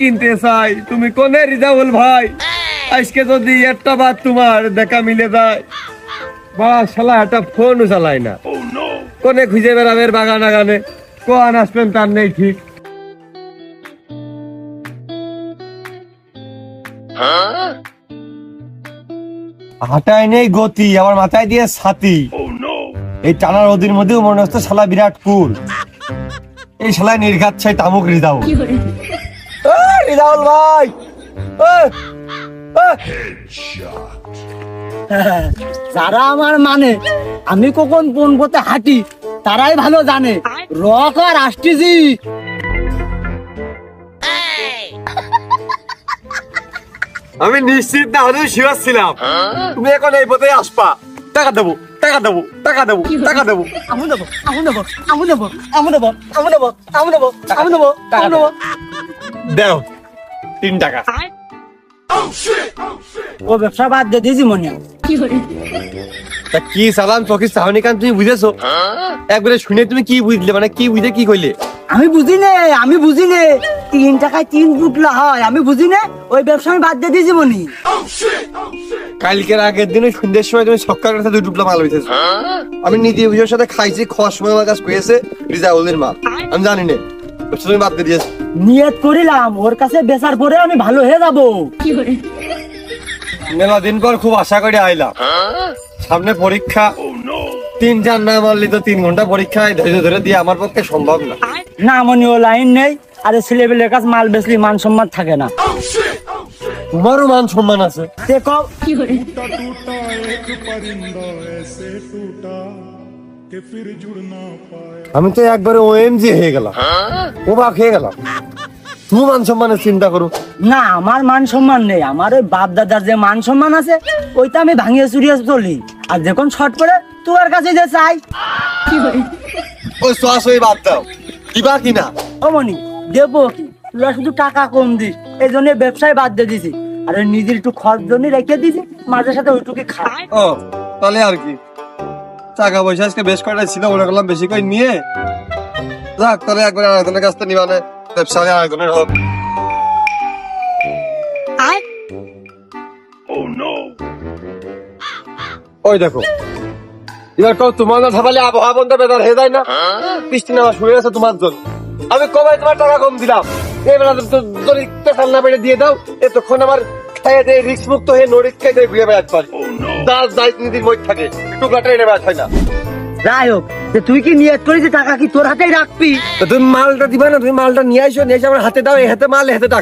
কিনতে চাই, তুমি কোনে রিজাউল ভাই? আজকে যদি একটা বার তোমার দেখা মিলে যায়, বা শালা একটা ফোনও চালায় না, কোনে খুঁজে বেড়াবে বাগান আগানে, কোন আসবেন তার নেই ঠিক। হাঁটায় নেই গতি, আমার মাথায় দিয়ে ছাতি। এই টানার ওদির মধ্যেও মনে হচ্ছে শালা বিরাট কুল। এই শালায় নির্ঘাত ছাই তামুক রিজাউল। রিজাউল ভাই, যারা আমার মানে আমি কখন কোন পথে হাঁটি তারাই ভালো জানে। রক আর আসতেছি। আমি নিশ্চিত না হলেও শিওর ছিলাম তুমি এখন এই পথে আসবা। টাকা দেবো, টাকা দেবো, টাকা দেবো, টাকা দেবো। আমি দেবো, আমি দেবো, আমি দেবো, আমি দেবো, আমি দেবো, আমি দেবো, আমি দেবো, আমি দেবো। দেও 3 টাকা। ও ব্যবসা বাদ দিয়ে দিয়েছি মনে হয়। তা কি সালাম চকিস চাহনি কান তুমি বুঝেছো? একবারে শুনে তুমি কি বুঝলে, মানে কি বুঝে কি কইলে? আমি বুঝি নে, আমি বুঝি নে 3 টাকায় 3 পুটলা হয়। আমি বুঝি নে, ওই ব্যবসা আমি বাদ দিয়ে দিয়েছি মনি। কালকের আগের দিনে সন্ধ্যের সময় তুমি সকাল রাতে 2 টুকলা মাল হইতেছো। আমি নীতি অভিযোগের সাথে খাইছি, খাওয়ার সময় আমার কাছে কয়েছে রিজাউলের মাল। আমি জানি না তুমি বাদ দিয়ে দিয়েছো। নিয়ত করিলাম ওর কাছে বেচার পরে আমি ভালো হয়ে যাবো। মেলা দিন পর খুব আশা করে আইলাম, সামনে পরীক্ষা। 3 না মারলি তো 3 ঘন্টা পরীক্ষায় ধৈর্য ধরে দিয়ে আমার পক্ষে সম্ভব না। না মনি ও লাইন নেই। আরে ছেলেবেলের কাছে মাল বেচলি মান সম্মান থাকে না। তোমারও মান সম্মান আছে। সে কও टूटा टूटा एक परिंदा ऐसे टूटा कि फिर जुड़ ना पाया। আমি তো একবারে ওএমজি হয়ে গেলাম, অবাক হয়ে গেলাম। তুমি মান সম্মানের চিন্তা করো। না, আমার মান সম্মান নেই। আমার ওই বাপ দাদার যে মান সম্মান আছে ওইটা আমি ভাঙিয়ে চুরিয়ে চলি। আর যখন শর্ট পড়ে তোমার কাছে যে চাই। ওই শ্বাস ওই বাদ দাও, দিবা কিনা? ও মনি দেবো কি? তোরা শুধু টাকা কম দিস, এই জন্য ব্যবসায় বাদ দিয়ে দিছি। আর ওই নিজের একটু খরচ জন্য রেখে দিছি, মাঝে সাথে ওইটুকু খাই। ও তাহলে আর কি, টাকা পয়সা আজকে বেশ কয়টা ছিল, মনে করলাম বেশি করে নিয়ে যাক, তাহলে একবার আরেকজনের কাছ থেকে নিবানে ব্যবসা আরেকজনের হোক। ওই দেখো এবার কও, তোমার না থাকলে আবহাওয়া বন্ধ বেদার হয়ে যায় না? বৃষ্টি নামা শুরু হয়েছে তোমার জন্য। আমি কবে তোমার টাকা কম দিলাম, এবার যদি পেশাল না পেটে দিয়ে দাও, এতক্ষণ আমার খাইয়ে দিয়ে রিক্স মুক্ত হয়ে নরিক খাইতে ঘুরে বেড়াতে পারি। দাস দায়িত্ব নীতির মধ্যে থাকে, টুকরাটা এনে বেড়াতে হয় না। যাই হোক, যে তুই কি নিয়ত করিস যে টাকা কি তোর হাতেই রাখবি? তো তুমি মালটা দিবা না? তুমি মালটা নিয়ে আসো, নিয়ে এসে আমার হাতে দাও, এই হাতে মাল, এই হাতে টাকা।